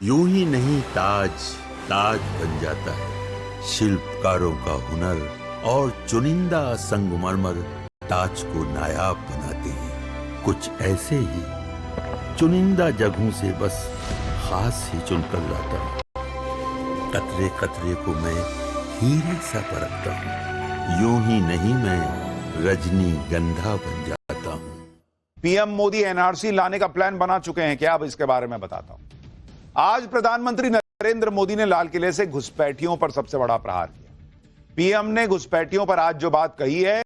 यूं ही नहीं ताज ताज बन जाता है। शिल्पकारों का हुनर और चुनिंदा संगमरमर ताज को नायाब बनाते हैं। कुछ ऐसे ही चुनिंदा जगहों से बस खास ही चुनकर लाता हूँ। कतरे कतरे को मैं हीरे सा परखता हूँ। यूं ही नहीं मैं रजनीगंधा बन जाता हूँ। पीएम मोदी एनआरसी लाने का प्लान बना चुके हैं क्या? अब इसके बारे में बताता हूं। आज प्रधानमंत्री नरेंद्र मोदी ने लाल किले से घुसपैठियों पर सबसे बड़ा प्रहार किया। पीएम ने घुसपैठियों पर आज जो बात कही है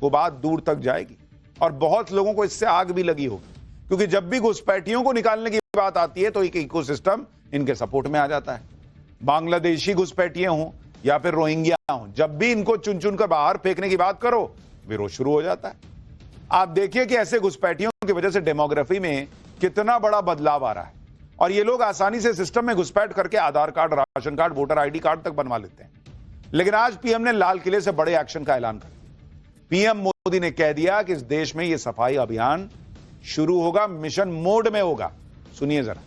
वो बात दूर तक जाएगी और बहुत लोगों को इससे आग भी लगी होगी, क्योंकि जब भी घुसपैठियों को निकालने की बात आती है तो एक इकोसिस्टम इनके सपोर्ट में आ जाता है। बांग्लादेशी घुसपैठिए हों या फिर रोहिंग्या हों, जब भी इनको चुन चुन कर बाहर फेंकने की बात करो विरोध शुरू हो जाता है। आप देखिए कि ऐसे घुसपैठियों की वजह से डेमोग्राफी में कितना बड़ा बदलाव आ रहा है और ये लोग आसानी से सिस्टम में घुसपैठ करके Aadhaar card, ration card, voter ID card तक बनवा लेते हैं। लेकिन आज पीएम ने लाल किले से बड़े एक्शन का ऐलान कर दिया। पीएम मोदी ने कह दिया कि इस देश में यह सफाई अभियान शुरू होगा, मिशन मोड में होगा। सुनिए जरा।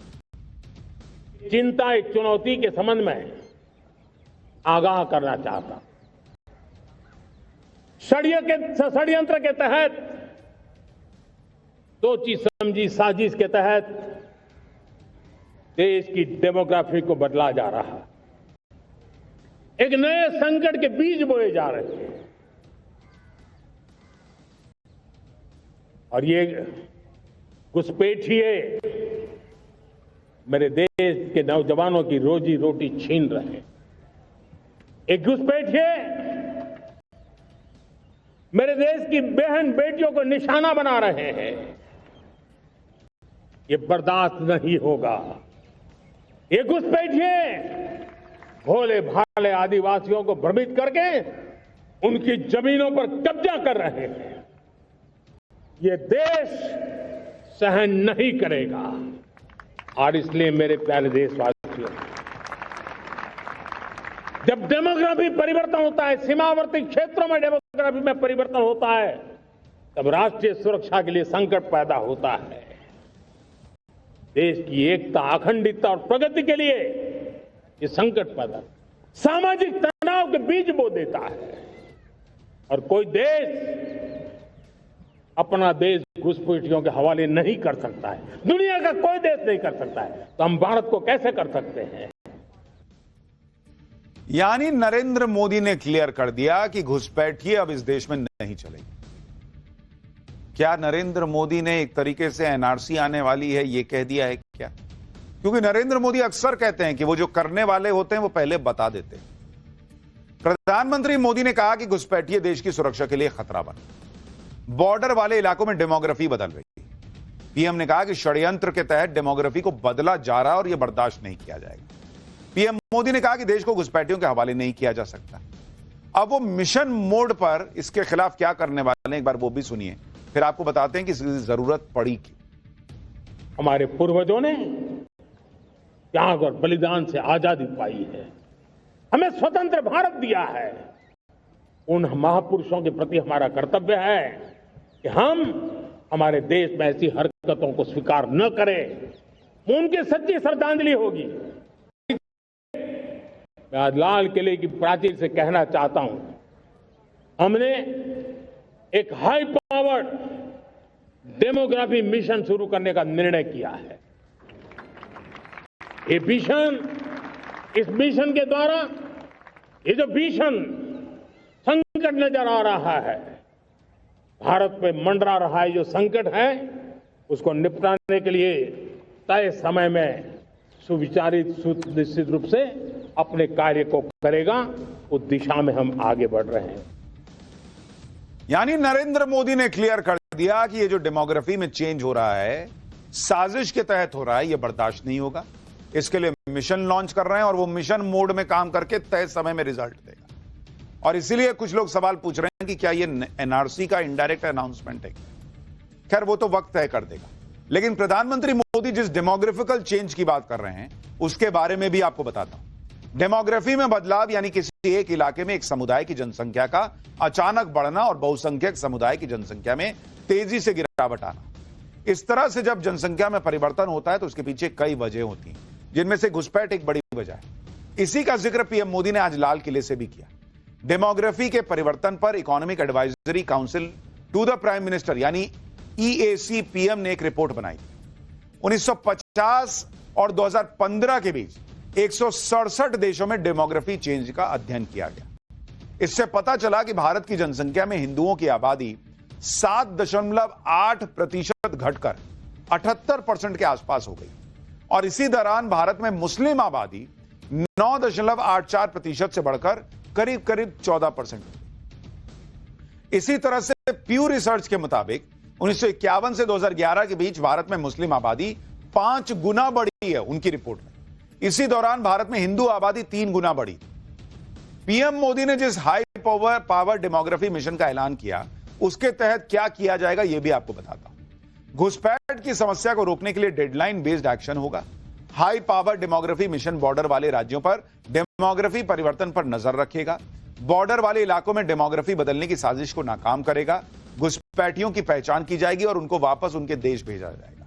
चिंता एक चुनौती के संबंध में आगाह करना चाहता हूं। षड्यंत्र के तहत, सोची समझी साजिश के तहत देश की डेमोग्राफी को बदला जा रहा है। एक नए संकट के बीज बोए जा रहे हैं और ये घुसपैठिए मेरे देश के नौजवानों की रोजी रोटी छीन रहे हैं। एक घुसपैठिए मेरे देश की बहन बेटियों को निशाना बना रहे हैं। ये बर्दाश्त नहीं होगा। ये घुसपैठिए भोले भाले आदिवासियों को भ्रमित करके उनकी जमीनों पर कब्जा कर रहे हैं। ये देश सहन नहीं करेगा। और इसलिए मेरे प्यारे देशवासियों, जब डेमोग्राफी परिवर्तन होता है, सीमावर्ती क्षेत्रों में डेमोग्राफी में परिवर्तन होता है, तब राष्ट्रीय सुरक्षा के लिए संकट पैदा होता है। देश की एकता, अखंडता और प्रगति के लिए ये संकट पैदा, सामाजिक तनाव के बीज बो देता है। और कोई देश अपना देश घुसपैठियों के हवाले नहीं कर सकता है। दुनिया का कोई देश नहीं कर सकता है, तो हम भारत को कैसे कर सकते हैं? यानी नरेंद्र मोदी ने क्लियर कर दिया कि घुसपैठिए अब इस देश में नहीं चलेगी। क्या नरेंद्र मोदी ने एक तरीके से एनआरसी आने वाली है ये कह दिया है क्या? क्योंकि नरेंद्र मोदी अक्सर कहते हैं कि वो जो करने वाले होते हैं वो पहले बता देते हैं। प्रधानमंत्री मोदी ने कहा कि घुसपैठिए देश की सुरक्षा के लिए खतरा बने। बॉर्डर वाले इलाकों में डेमोग्राफी बदल रही है। पीएम ने कहा कि षड्यंत्र के तहत डेमोग्राफी को बदला जा रहा है और यह बर्दाश्त नहीं किया जाएगा। पीएम मोदी ने कहा कि देश को घुसपैठियों के हवाले नहीं किया जा सकता। अब वो मिशन मोड पर इसके खिलाफ क्या करने वाले हैं, एक बार वो भी सुनिए, फिर आपको बताते हैं कि इसकी जरूरत पड़ी क्यों। हमारे पूर्वजों ने त्याग और बलिदान से आजादी पाई है, हमें स्वतंत्र भारत दिया है। उन महापुरुषों के प्रति हमारा कर्तव्य है कि हम हमारे देश में ऐसी हरकतों को स्वीकार न करें। उनकी सच्ची श्रद्धांजलि होगी। मैं आज लाल किले की प्राचीर से कहना चाहता हूं, हमने एक हाई पावर्ड डेमोग्राफी मिशन शुरू करने का निर्णय किया है। ये मिशन, इस मिशन के द्वारा ये जो भीषण संकट नजर आ रहा है, भारत पे मंडरा रहा है जो संकट है, उसको निपटाने के लिए तय समय में सुविचारित सुनिश्चित रूप से अपने कार्य को करेगा। उस दिशा में हम आगे बढ़ रहे हैं। यानी नरेंद्र मोदी ने क्लियर कर दिया कि ये जो डेमोग्राफी में चेंज हो रहा है साजिश के तहत हो रहा है, ये बर्दाश्त नहीं होगा। इसके लिए मिशन लॉन्च कर रहे हैं और वो मिशन मोड में काम करके तय समय में रिजल्ट देगा। और इसीलिए कुछ लोग सवाल पूछ रहे हैं कि क्या ये एनआरसी का इनडायरेक्ट अनाउंसमेंट है। खैर वो तो वक्त तय कर देगा। लेकिन प्रधानमंत्री मोदी जिस डेमोग्राफिकल चेंज की बात कर रहे हैं उसके बारे में भी आपको बताता हूं। डेमोग्राफी में बदलाव यानी किसी एक इलाके में एक समुदाय की जनसंख्या का अचानक बढ़ना और बहुसंख्यक समुदाय की जनसंख्या में तेजी से गिरावट आना। इस तरह से जब जनसंख्या में परिवर्तन होता है तो उसके पीछे कई वजह होती हैं। जिनमें से घुसपैठ एक बड़ी वजह है। इसी का जिक्र पीएम मोदी ने आज लाल किले से भी किया। डेमोग्राफी के परिवर्तन पर economic advisory council to the prime minister यानी EAC-PM ने एक रिपोर्ट बनाई। 1950 और 2015 के बीच 167 देशों में डेमोग्राफी चेंज का अध्ययन किया गया। इससे पता चला कि भारत की जनसंख्या में हिंदुओं की आबादी 7.8% घटकर 78% के आसपास हो गई और इसी दौरान भारत में मुस्लिम आबादी 9.84% से बढ़कर करीब करीब 14%। इसी तरह से प्यू रिसर्च के मुताबिक 1951 से 2011 के बीच भारत में मुस्लिम आबादी 5 गुना बढ़ी है उनकी रिपोर्ट में। इसी दौरान भारत में हिंदू आबादी 3 गुना बढ़ी। पीएम मोदी ने जिस हाई पावर डेमोग्राफी मिशन का ऐलान किया उसके तहत क्या किया जाएगा यह भी आपको बताता हूं। घुसपैठ की समस्या को रोकने के लिए डेडलाइन बेस्ड एक्शन होगा। High power demography mission border वाले राज्यों पर डेमोग्राफी परिवर्तन पर नजर रखेगा। बॉर्डर वाले इलाकों में डेमोग्राफी बदलने की साजिश को नाकाम करेगा। घुसपैठियों की पहचान की जाएगी और उनको वापस उनके देश भेजा जाएगा।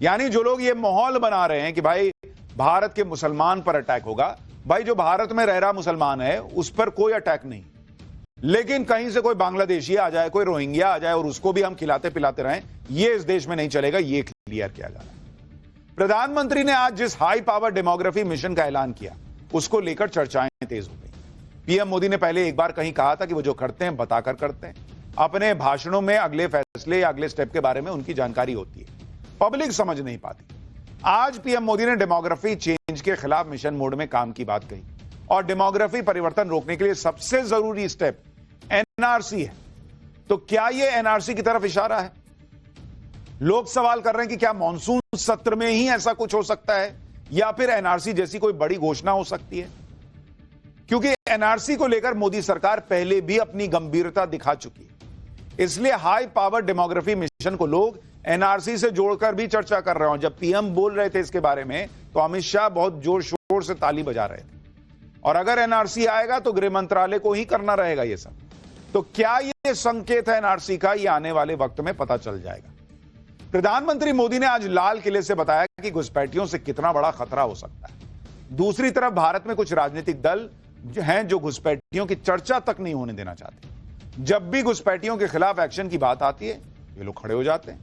यानी जो लोग ये माहौल बना रहे हैं कि भाई भारत के मुसलमान पर अटैक होगा, भाई जो भारत में रह रहा मुसलमान है उस पर कोई अटैक नहीं, लेकिन कहीं से कोई बांग्लादेशी आ जाए, कोई रोहिंग्या आ जाए और उसको भी हम खिलाते पिलाते रहें, ये इस देश में नहीं चलेगा। ये क्लियर किया जा रहा है। प्रधानमंत्री ने आज जिस हाई पावर डेमोग्राफी मिशन का ऐलान किया उसको लेकर चर्चाएं तेज हो गई। पीएम मोदी ने पहले एक बार कहीं कहा था कि वो जो करते हैं बताकर करते हैं। अपने भाषणों में अगले फैसले या अगले स्टेप के बारे में उनकी जानकारी होती है, पब्लिक समझ नहीं पाती। आज पीएम मोदी ने डेमोग्राफी चेंज के खिलाफ मिशन मोड में काम की बात कही और डेमोग्राफी परिवर्तन रोकने के लिए सबसे जरूरी स्टेप एनआरसी है। तो क्या यह एनआरसी की तरफ इशारा है? लोग सवाल कर रहे हैं कि क्या मॉनसून सत्र में ही ऐसा कुछ हो सकता है या फिर एनआरसी जैसी कोई बड़ी घोषणा हो सकती है? क्योंकि एनआरसी को लेकर मोदी सरकार पहले भी अपनी गंभीरता दिखा चुकी है, इसलिए हाई पावर डेमोग्राफी मिशन को लोग एनआरसी से जोड़कर भी चर्चा कर रहे हैं। जब पीएम बोल रहे थे इसके बारे में तो अमित शाह बहुत जोर शोर से ताली बजा रहे थे। और अगर एनआरसी आएगा तो गृह मंत्रालय को ही करना रहेगा ये सब। तो क्या ये संकेत है एनआरसी का? ये आने वाले वक्त में पता चल जाएगा। प्रधानमंत्री मोदी ने आज लाल किले से बताया कि घुसपैठियों से कितना बड़ा खतरा हो सकता है। दूसरी तरफ भारत में कुछ राजनीतिक दल हैं जो घुसपैठियों की चर्चा तक नहीं होने देना चाहते। जब भी घुसपैठियों के खिलाफ एक्शन की बात आती है ये लोग खड़े हो जाते हैं।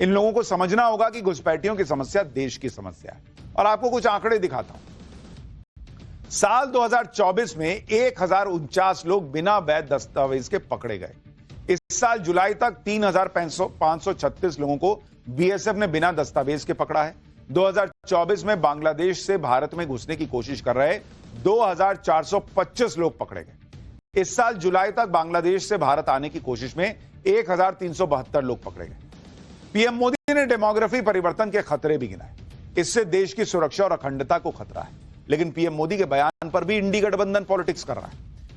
इन लोगों को समझना होगा कि घुसपैठियों की समस्या देश की समस्या है। और आपको कुछ आंकड़े दिखाता हूं। साल 2024 में 1049 लोग बिना वैध दस्तावेज के पकड़े गए। इस साल जुलाई तक 3536 लोगों को बीएसएफ ने बिना दस्तावेज के पकड़ा है। 2024 में बांग्लादेश से भारत में घुसने की कोशिश कर रहे 2425 लोग पकड़े गए। इस साल जुलाई तक बांग्लादेश से भारत आने की कोशिश में 1372 लोग पकड़े गए। पीएम मोदी ने डेमोग्राफी परिवर्तन के खतरे भी गिनाए। इससे देश की सुरक्षा और अखंडता को खतरा है। लेकिन पीएम मोदी के बयान पर भी इंडी गठबंधन पॉलिटिक्स कर रहा है।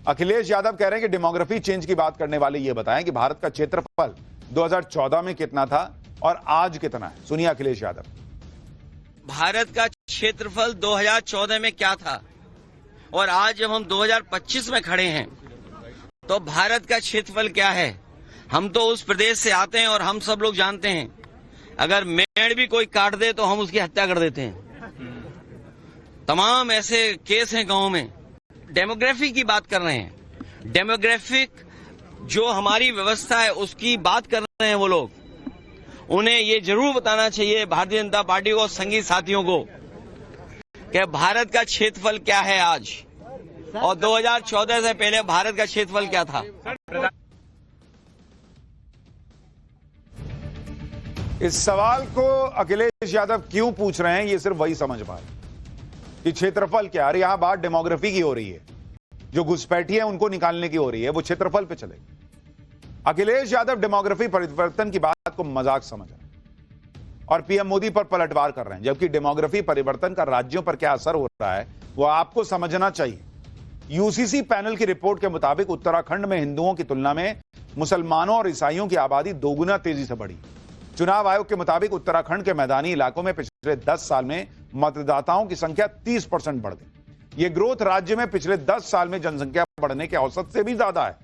अखिलेश यादव कह रहे हैं कि डेमोग्राफी चेंज की बात करने वाले ये बताएं कि भारत का क्षेत्रफल 2014 में कितना था और आज कितना है। सुनिए अखिलेश यादव। भारत का क्षेत्रफल 2014 में क्या था और आज जब हम 2025 में खड़े हैं तो भारत का क्षेत्रफल क्या है? हम तो उस प्रदेश से आते हैं और हम सब लोग जानते हैं अगर मेड़ भी कोई काट दे तो हम उसकी हत्या कर देते हैं। तमाम ऐसे केस हैं गांव में। डेमोग्राफी की बात कर रहे हैं। डेमोग्राफिक जो हमारी व्यवस्था है उसकी बात कर रहे हैं वो लोग। उन्हें ये जरूर बताना चाहिए भारतीय जनता पार्टी को, संगी साथियों को, कि भारत का क्षेत्रफल क्या है आज और 2014 से पहले भारत का क्षेत्रफल क्या था। इस सवाल को अखिलेश यादव क्यों पूछ रहे हैं ये सिर्फ वही समझ पाए कि क्षेत्रफल क्या है। यहां बात डेमोग्राफी की हो रही है, जो घुसपैठी है उनको निकालने की हो रही है, वो क्षेत्रफल पे चले। अखिलेश यादव डेमोग्राफी परिवर्तन की बात को मजाक समझ रहे हैं और पीएम मोदी पर पलटवार कर रहे हैं, जबकि डेमोग्राफी परिवर्तन का राज्यों पर क्या असर हो रहा है वो आपको समझना चाहिए। यूसीसी पैनल की रिपोर्ट के मुताबिक उत्तराखंड में हिंदुओं की तुलना में मुसलमानों और ईसाइयों की आबादी 2 गुना तेजी से बढ़ी। चुनाव आयोग के मुताबिक उत्तराखंड के मैदानी इलाकों में पिछले 10 साल में मतदाताओं की संख्या 30% बढ़ गई। यह ग्रोथ राज्य में पिछले 10 साल में जनसंख्या बढ़ने के औसत से भी ज्यादा है।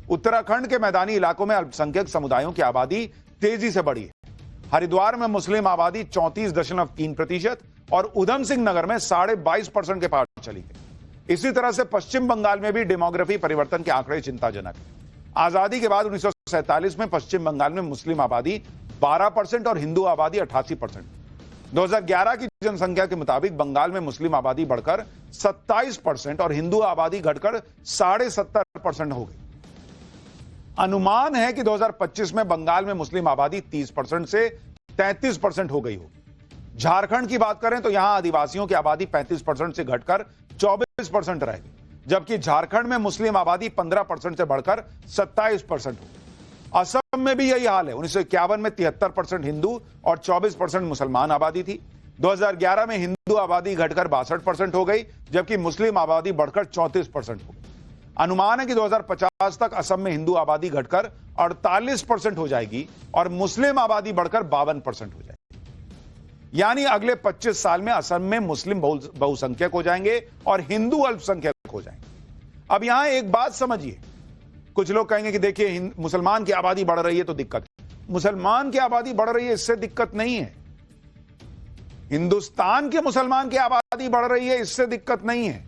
उत्तराखंड के मैदानी इलाकों में अल्पसंख्यक समुदायों की आबादी तेजी से बढ़ी है। हरिद्वार में मुस्लिम आबादी 34.3% और उधम सिंह नगर में 22.5% के पार चली गई। इसी तरह से पश्चिम बंगाल में भी डेमोग्राफी परिवर्तन के आंकड़े चिंताजनक हैं। आजादी के बाद 1947 में पश्चिम बंगाल में मुस्लिम आबादी 12% और हिंदू आबादी 88%। 2011 की जनसंख्या के मुताबिक बंगाल में मुस्लिम आबादी बढ़कर 27% और हिंदू आबादी घटकर 70.5% हो गई। अनुमान है कि 2025 में बंगाल में मुस्लिम आबादी 30% से 33% हो गई होगी। झारखंड की बात करें तो यहां आदिवासियों की आबादी 35% से घटकर 24% रह गई, जबकि झारखंड में मुस्लिम आबादी 15% से बढ़कर 27% हो गई। असम में भी यही हाल है। 1951 में 73% हिंदू और 24% मुसलमान आबादी थी। 2011 में हिंदू आबादी घटकर 62% हो गई, जबकि मुस्लिम आबादी बढ़कर 34% हो गई। अनुमान है कि 2050 तक असम में हिंदू आबादी घटकर 48% हो जाएगी और मुस्लिम आबादी बढ़कर 52% हो जाएगी। यानी अगले 25 साल में असम में मुस्लिम बहुसंख्यक हो जाएंगे और हिंदू अल्पसंख्यक हो जाएंगे। अब यहां एक बात समझिए, कुछ लोग कहेंगे कि देखिए मुसलमान की आबादी बढ़ रही है तो दिक्कत है। मुसलमान की आबादी बढ़ रही है, इससे दिक्कत नहीं है। हिंदुस्तान के मुसलमान की आबादी बढ़ रही है, इससे दिक्कत नहीं है।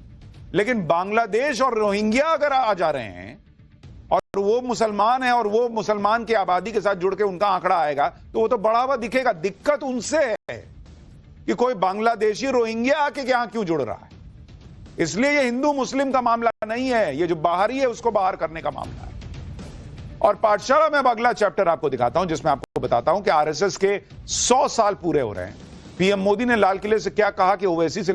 लेकिन बांग्लादेश और रोहिंग्या अगर आ जा रहे हैं और वो मुसलमान है और वो मुसलमान की आबादी के साथ जुड़ के उनका आंकड़ा आएगा तो वो तो बढ़ा हुआ दिखेगा। दिक्कत उनसे है कि कोई बांग्लादेशी रोहिंग्या आके यहां क्यों जुड़ रहा है। इसलिए ये हिंदू मुस्लिम का मामला नहीं है, ये जो बाहरी है उसको बाहर करने का मामला है। और पाठशाला में अब अगला चैप्टर आपको दिखाता हूं, जिसमें आपको बताता हूं कि आरएसएस के 100 साल पूरे हो रहे हैं। पीएम मोदी ने लाल किले से क्या कहा कि ओवैसी से